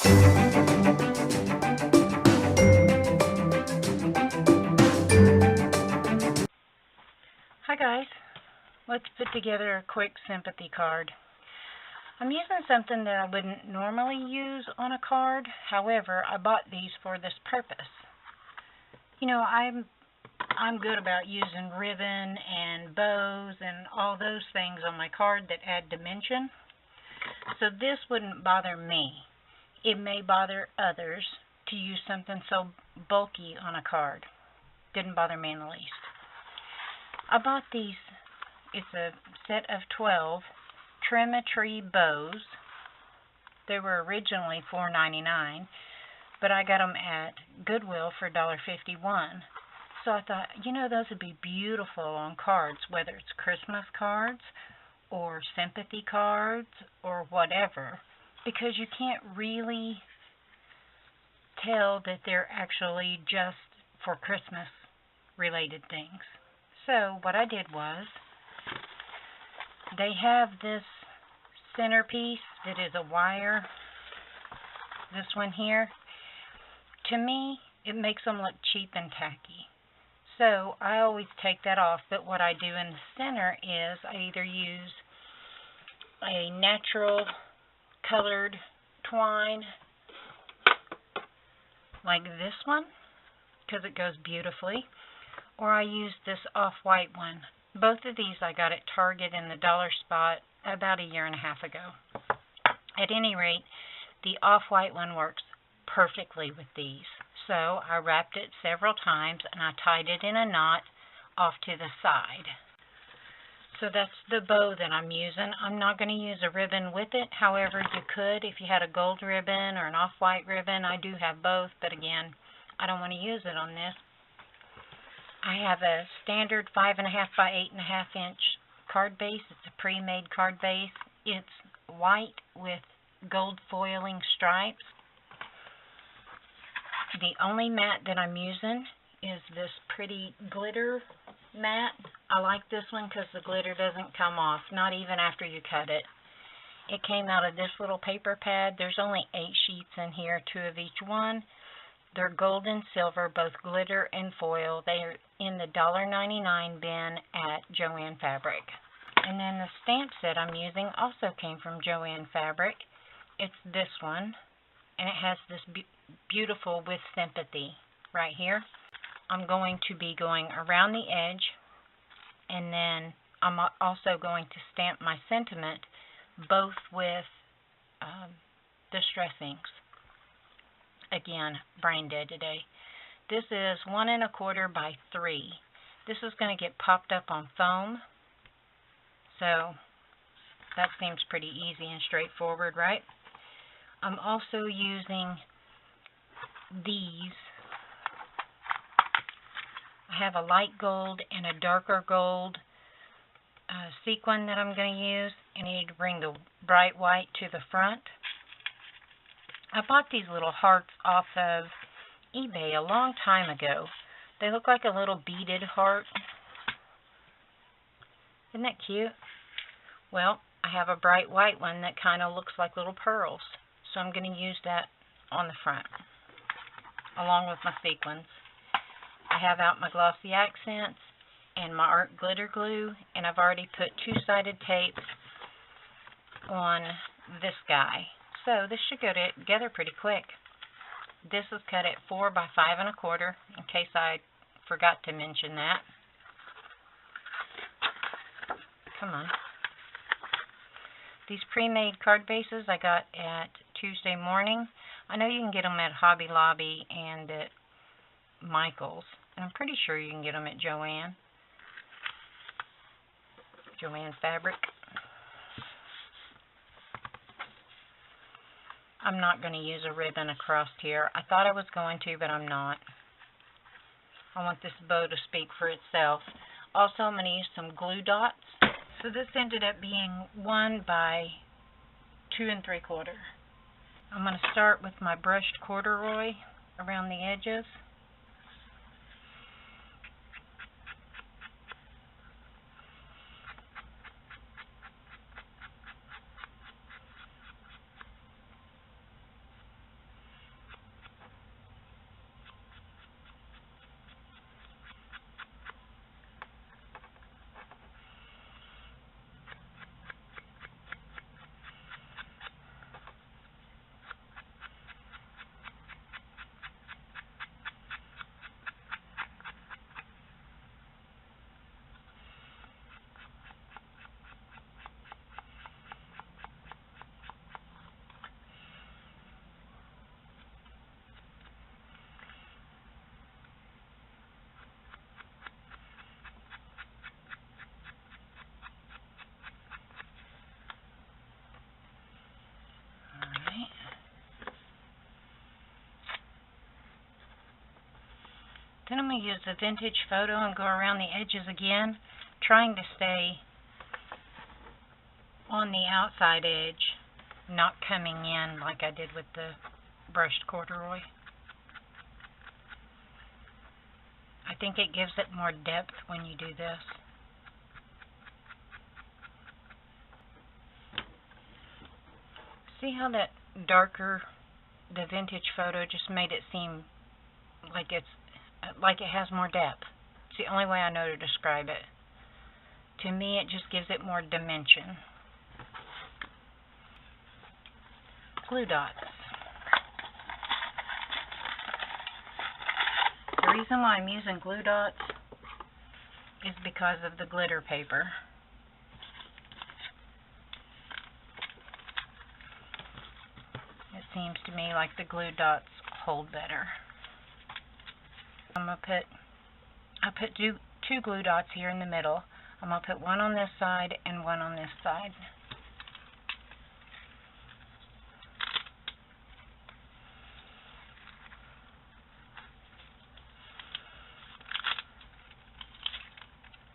Hi guys, let's put together a quick sympathy card. I'm using something that I wouldn't normally use on a card. However, I bought these for this purpose. You know, I'm good about using ribbon and bows and all those things on my card that add dimension. So this wouldn't bother me. It may bother others to use something so bulky on a card. Didn't bother me in the least. I bought these, it's a set of 12 Trim-a-Tree bows. They were originally $4.99, but I got them at Goodwill for $1.51. So I thought, you know, those would be beautiful on cards, whether it's Christmas cards or sympathy cards or whatever, because you can't really tell that they're actually just for Christmas related things. So what I did was, they have this centerpiece that is a wire, this one here. To me, it makes them look cheap and tacky. So I always take that off, but what I do in the center is I either use a natural colored twine, like this one, because it goes beautifully, or I use this off-white one. Both of these I got at Target in the dollar spot about a year and a half ago. At any rate, the off-white one works perfectly with these. So I wrapped it several times and I tied it in a knot off to the side. So that's the bow that I'm using. I'm not going to use a ribbon with it. However, you could if you had a gold ribbon or an off-white ribbon. I do have both, but again, I don't want to use it on this. I have a standard 5.5 by 8.5 inch card base. It's a pre-made card base. It's white with gold foiling stripes. The only mat that I'm using is this pretty glitter mat. I like this one because the glitter doesn't come off, not even after you cut it. It came out of this little paper pad. There's only 8 sheets in here, 2 of each one. They're gold and silver, both glitter and foil. They're in the $1.99 bin at Joann Fabric. And then the stamp set I'm using also came from Joann Fabric. It's this one, and it has this beautiful with sympathy right here. I'm going to be going around the edge, and then I'm also going to stamp my sentiment both with distress inks. Again, brain dead today. This is 1 1/4 by 3. This is going to get popped up on foam, so that seems pretty easy and straightforward, right? I'm also using these. I have a light gold and a darker gold sequin that I'm going to use. I need to bring the bright white to the front. I bought these little hearts off of eBay a long time ago. They look like a little beaded heart. Isn't that cute? Well, I have a bright white one that kind of looks like little pearls. So I'm going to use that on the front, along with my sequins. I have out my glossy accents and my art glitter glue, and I've already put 2-sided tape on this guy. So this should go together pretty quick. This is cut at 4 by 5 1/4, in case I forgot to mention that. Come on. These pre-made card bases I got at Tuesday Morning. I know you can get them at Hobby Lobby and at Michael's. And I'm pretty sure you can get them at Joann Fabric. I'm not going to use a ribbon across here. I thought I was going to, but I'm not. I want this bow to speak for itself. Also, I'm going to use some glue dots. So this ended up being 1 by 2 3/4. I'm going to start with my brushed corduroy around the edges. Then I'm going to use the vintage photo and go around the edges again, trying to stay on the outside edge, not coming in like I did with the brushed corduroy. I think it gives it more depth when you do this. See how that darker, the vintage photo just made it seem like it has more depth. It's the only way I know to describe it. To me, it just gives it more dimension. Glue dots. The reason why I'm using glue dots is because of the glitter paper. It seems to me like the glue dots hold better. I put two glue dots here in the middle. I'm going to put one on this side and one on this side.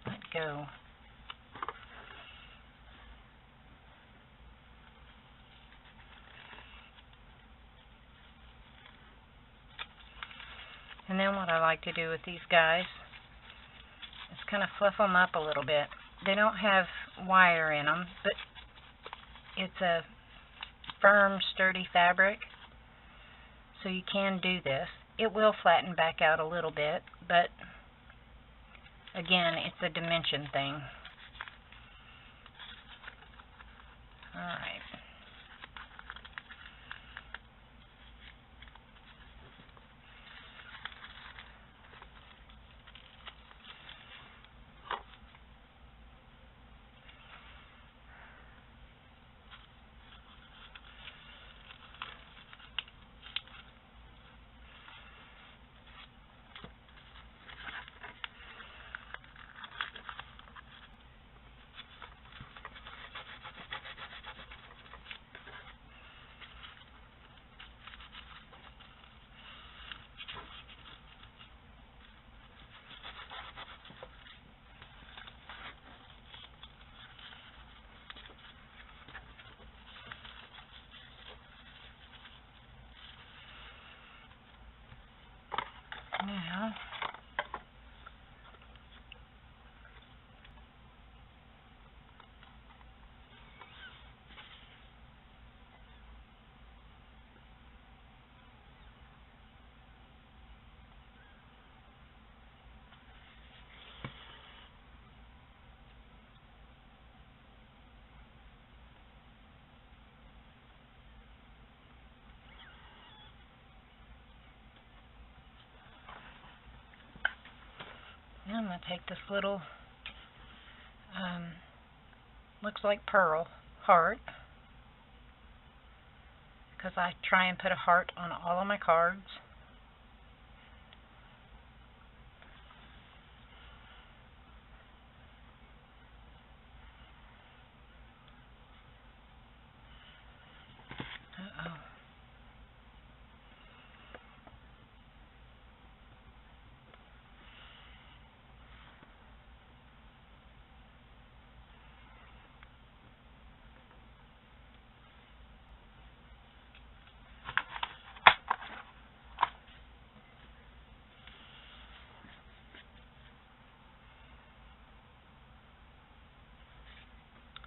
Let go. And then what I like to do with these guys is kind of fluff them up a little bit. They don't have wire in them, but it's a firm, sturdy fabric, so you can do this. It will flatten back out a little bit, but again, it's a dimension thing. Alright. Now, I'm going to take this little, looks like pearl, heart, because I try and put a heart on all of my cards. Uh-oh.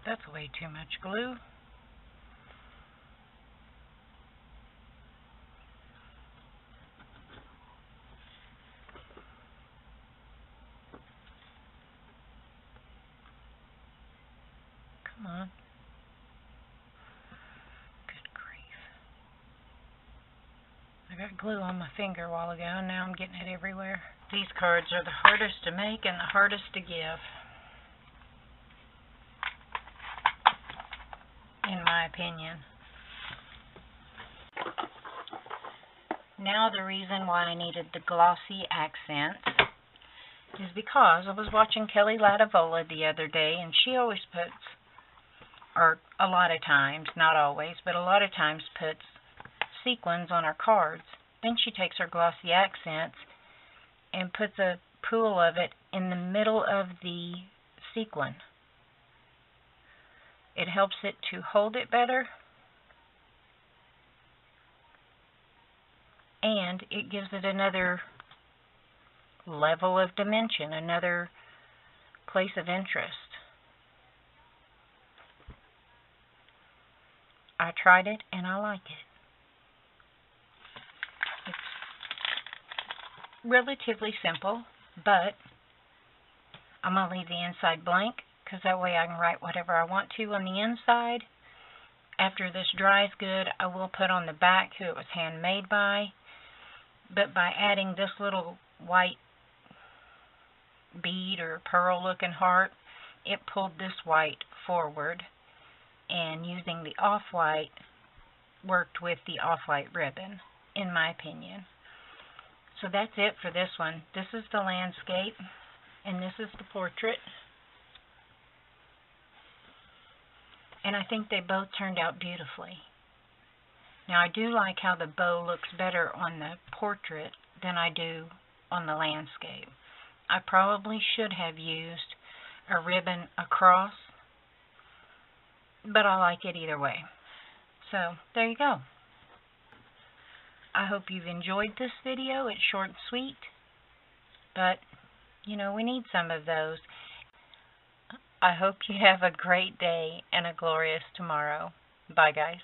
That's way too much glue. Come on. Good grief. I got glue on my finger a while ago, and now I'm getting it everywhere. These cards are the hardest to make and the hardest to give, in my opinion. Now the reason why I needed the glossy accents is because I was watching Kelly Latavola the other day, and she always puts, or a lot of times, not always, but a lot of times puts sequins on her cards. Then she takes her glossy accents and puts a pool of it in the middle of the sequin. It helps it to hold it better, and it gives it another level of dimension, another place of interest. I tried it and I like it. It's relatively simple, but I'm going to leave the inside blank because that way I can write whatever I want to on the inside. After this dries good, I will put on the back who it was handmade by, but by adding this little white bead or pearl looking heart, it pulled this white forward, and using the off-white worked with the off-white ribbon, in my opinion. So that's it for this one. This is the landscape, and this is the portrait. And I think they both turned out beautifully. Now, I do like how the bow looks better on the portrait than I do on the landscape. I probably should have used a ribbon across, but I like it either way. So, there you go. I hope you've enjoyed this video. It's short and sweet, but, you know, we need some of those. I hope you have a great day and a glorious tomorrow. Bye, guys.